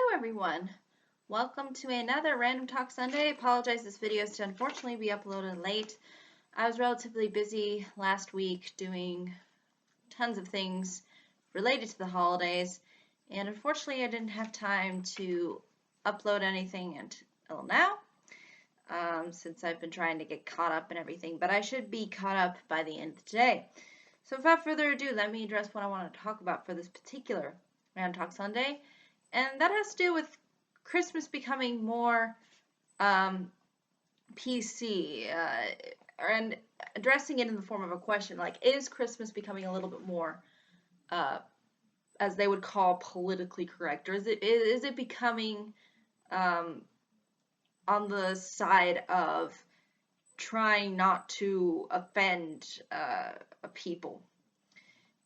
Hello everyone! Welcome to another Random Talk Sunday. I apologize, this video is to unfortunately be uploaded late. I was relatively busy last week doing tons of things related to the holidays, and unfortunately I didn't have time to upload anything until now, since I've been trying to get caught up and everything, but I should be caught up by the end of the day. So without further ado, let me address what I want to talk about for this particular Random Talk Sunday, and that has to do with Christmas becoming more PC, and addressing it in the form of a question, like, is Christmas becoming a little bit more, as they would call, politically correct, or is it becoming on the side of trying not to offend people?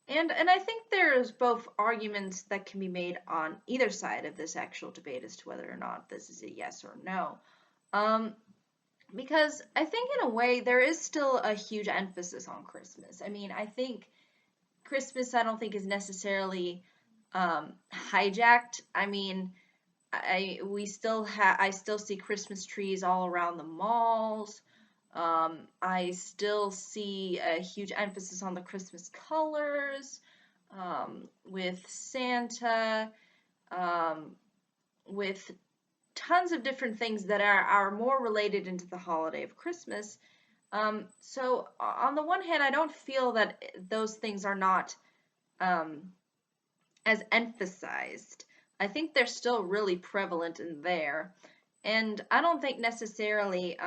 And I think there's both arguments that can be made on either side of this actual debate as to whether or not this is a yes or no. Because I think in a way there is still a huge emphasis on Christmas. I mean, I think Christmas I don't think is necessarily hijacked. I mean, I still see Christmas trees all around the malls. I still see a huge emphasis on the Christmas colors, with Santa, with tons of different things that are more related into the holiday of Christmas. So on the one hand, I don't feel that those things are not as emphasized. I think they're still really prevalent in there. And I don't think necessarily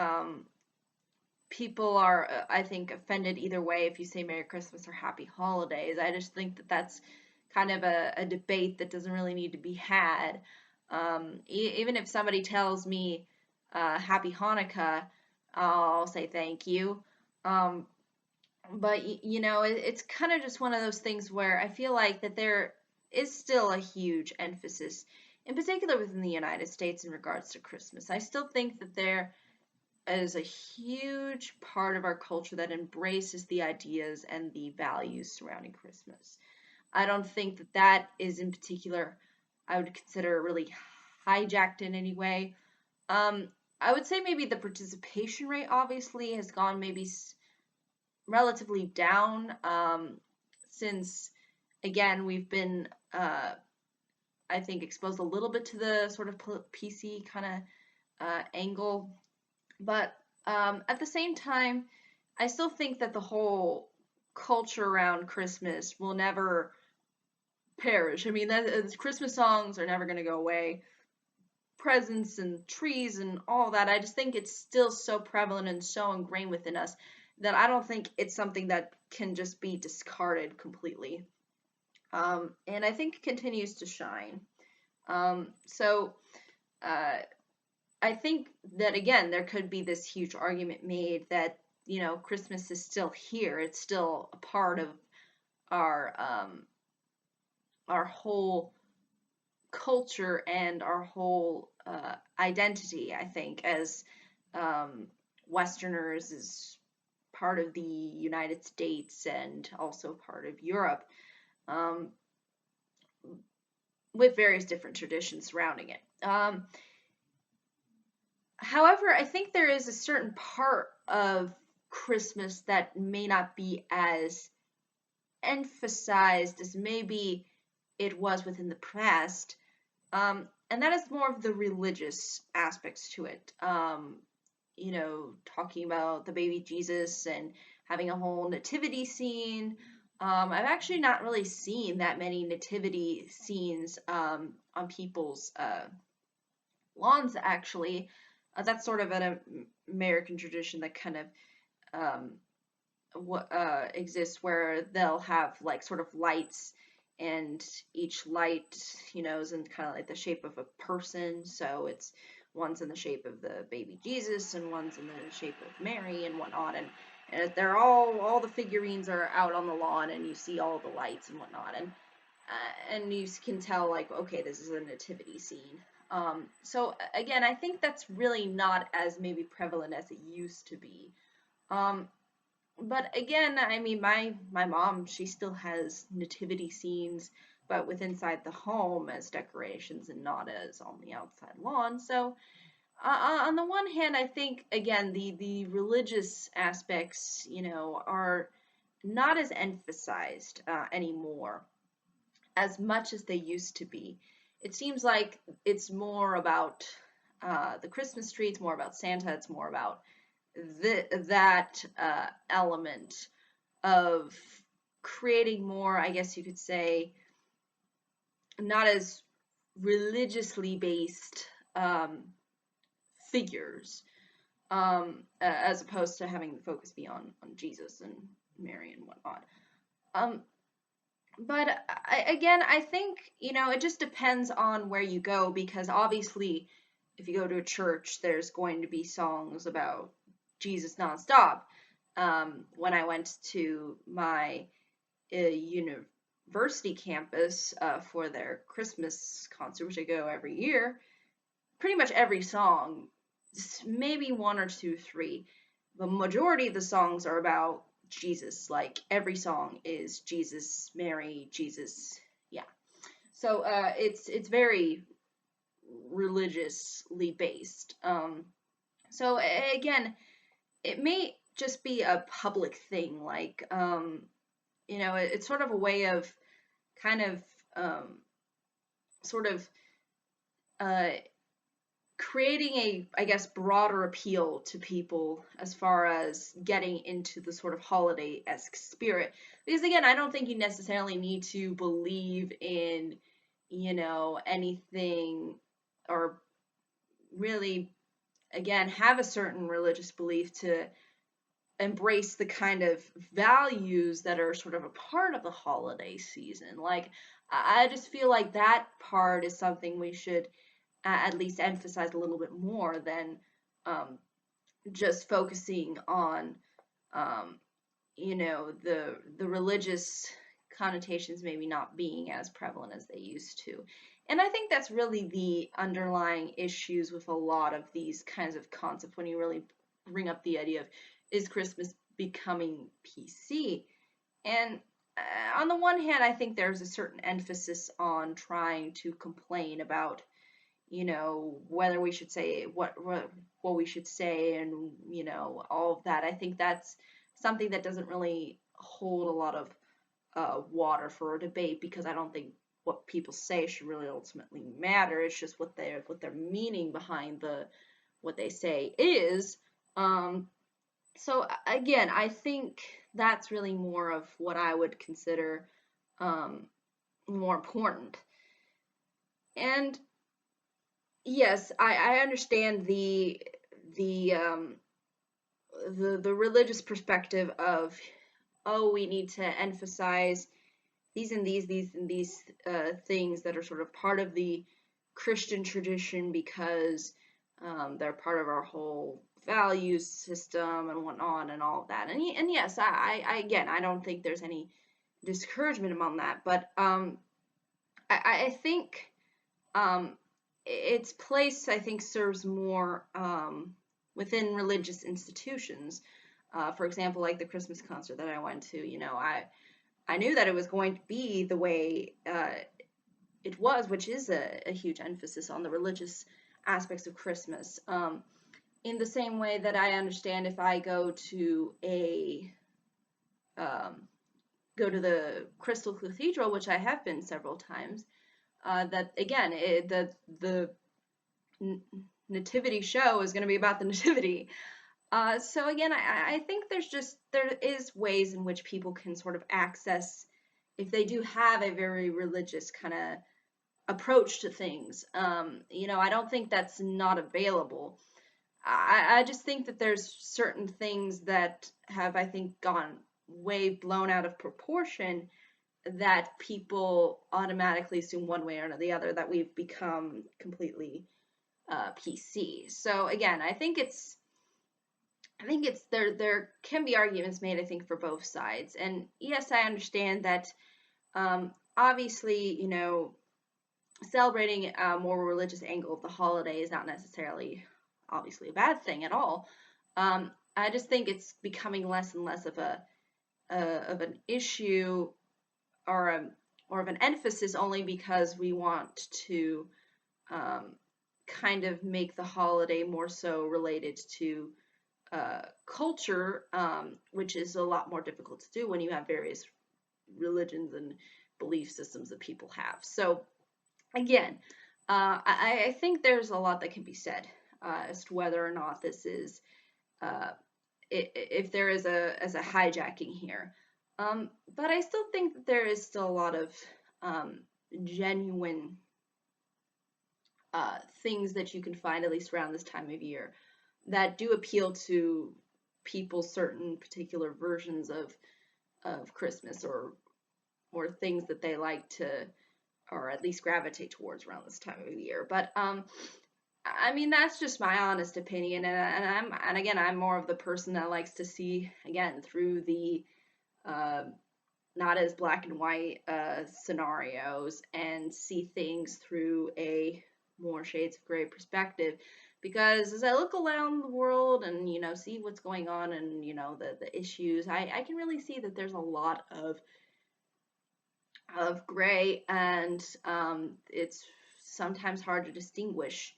people are, I think, offended either way if you say Merry Christmas or Happy Holidays. I just think that that's kind of a debate that doesn't really need to be had. Even if somebody tells me Happy Hanukkah, I'll say thank you. But you know, it's kind of just one of those things where I feel like that there is still a huge emphasis, in particular within the United States, in regards to Christmas. I still think that there is a huge part of our culture that embraces the ideas and the values surrounding Christmas. I don't think that that is in particular, I would consider really hijacked in any way. I would say maybe the participation rate obviously has gone maybe relatively down, since, again, we've been, I think, exposed a little bit to the sort of PC kind of angle. But at the same time, I still think that the whole culture around Christmas will never perish. I mean, Christmas songs are never going to go away. Presents and trees and all that. I just think it's still so prevalent and so ingrained within us that I don't think it's something that can just be discarded completely. And I think it continues to shine. So I think that, again, there could be this huge argument made that, you know, Christmas is still here. It's still a part of our whole culture and our whole identity, I think, as Westerners, as part of the United States and also part of Europe, with various different traditions surrounding it. However, I think there is a certain part of Christmas that may not be as emphasized as maybe it was within the past, and that is more of the religious aspects to it. You know, talking about the baby Jesus and having a whole nativity scene. I've actually not really seen that many nativity scenes on people's lawns, actually. That's sort of an American tradition that kind of exists, where they'll have like sort of lights, and each light, you know, is in kind of like the shape of a person. So it's one's in the shape of the baby Jesus and one's in the shape of Mary and whatnot. And they're all the figurines are out on the lawn, and you see all the lights and whatnot. And you can tell, like, okay, this is a nativity scene. So again, I think that's really not as maybe prevalent as it used to be. But again, I mean, my mom, she still has nativity scenes but with inside the home as decorations and not as on the outside lawn. So on the one hand, I think again the religious aspects, are not as emphasized anymore as much as they used to be. It seems like it's more about the Christmas tree, it's more about Santa, it's more about that element of creating more, I guess you could say, not as religiously based figures, as opposed to having the focus be on Jesus and Mary and whatnot. But again, I think, it just depends on where you go, because obviously, if you go to a church, there's going to be songs about Jesus nonstop. When I went to my university campus for their Christmas concert, which I go every year, pretty much every song, maybe one or two, three, the majority of the songs are about Jesus. Like every song is Jesus, Mary, Jesus. Yeah. So it's very religiously based. So again, it may just be a public thing. Like it's sort of a way of kind of sort of uh, creating a, I guess, broader appeal to people as far as getting into the sort of holiday-esque spirit. Because again, I don't think you necessarily need to believe in, anything, or really, again, have a certain religious belief to embrace the kind of values that are sort of a part of the holiday season. Like, I just feel like that part is something we should at least emphasize a little bit more than just focusing on the religious connotations maybe not being as prevalent as they used to. And I think that's really the underlying issues with a lot of these kinds of concepts when you really bring up the idea of, is Christmas becoming PC? And on the one hand, I think there's a certain emphasis on trying to complain about whether we should say what we should say, and all of that. I think that's something that doesn't really hold a lot of water for a debate, because I don't think what people say should really ultimately matter. It's just what their meaning behind what they say is. So again, I think that's really more of what I would consider more important. And yes, I understand the religious perspective of, oh, we need to emphasize these and these things that are sort of part of the Christian tradition, because they're part of our whole values system and whatnot and all of that. And yes, I again, I don't think there's any discouragement among that, but I think its place, I think, serves more within religious institutions. For example, like the Christmas concert that I went to, I knew that it was going to be the way it was, which is a huge emphasis on the religious aspects of Christmas. In the same way that I understand if I go to the Crystal Cathedral, which I have been several times, that again, the nativity show is going to be about the nativity. So again, I think there is ways in which people can sort of access, if they do have a very religious kind of approach to things. I don't think that's not available. I just think that there's certain things that have, I think, gone way blown out of proportion, that people automatically assume one way or the other, that we've become completely PC. So again, I think it's there can be arguments made, I think, for both sides. And yes, I understand that obviously, celebrating a more religious angle of the holiday is not necessarily obviously a bad thing at all. I just think it's becoming less and less of an issue, or more of an emphasis only because we want to um, kind of make the holiday more so related to culture, which is a lot more difficult to do when you have various religions and belief systems that people have. So again, I think there's a lot that can be said as to whether or not this is uh, if there is a hijacking here. But I still think that there is still a lot of genuine things that you can find at least around this time of year that do appeal to people's certain particular versions of Christmas or things that they like to or at least gravitate towards around this time of year. But I mean that's just my honest opinion, and again I'm more of the person that likes to see again through the uh, not as black and white scenarios and see things through a more shades of gray perspective. Because as I look around the world and see what's going on and the issues, I can really see that there's a lot of gray, and it's sometimes hard to distinguish.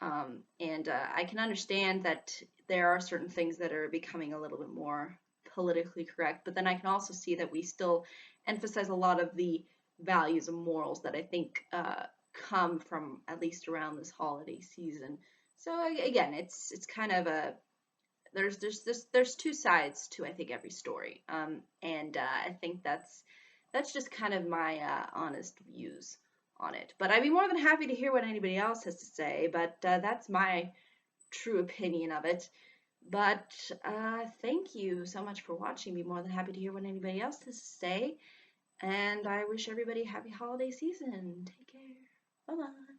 And I can understand that there are certain things that are becoming a little bit more politically correct, but then I can also see that we still emphasize a lot of the values and morals that I think come from at least around this holiday season. So again, it's kind of a there's two sides to I think every story, and I think that's just kind of my honest views on it. But I'd be more than happy to hear what anybody else has to say. But that's my true opinion of it. But thank you so much for watching. Be more than happy to hear what anybody else has to say. And I wish everybody a happy holiday season. Take care. Bye bye.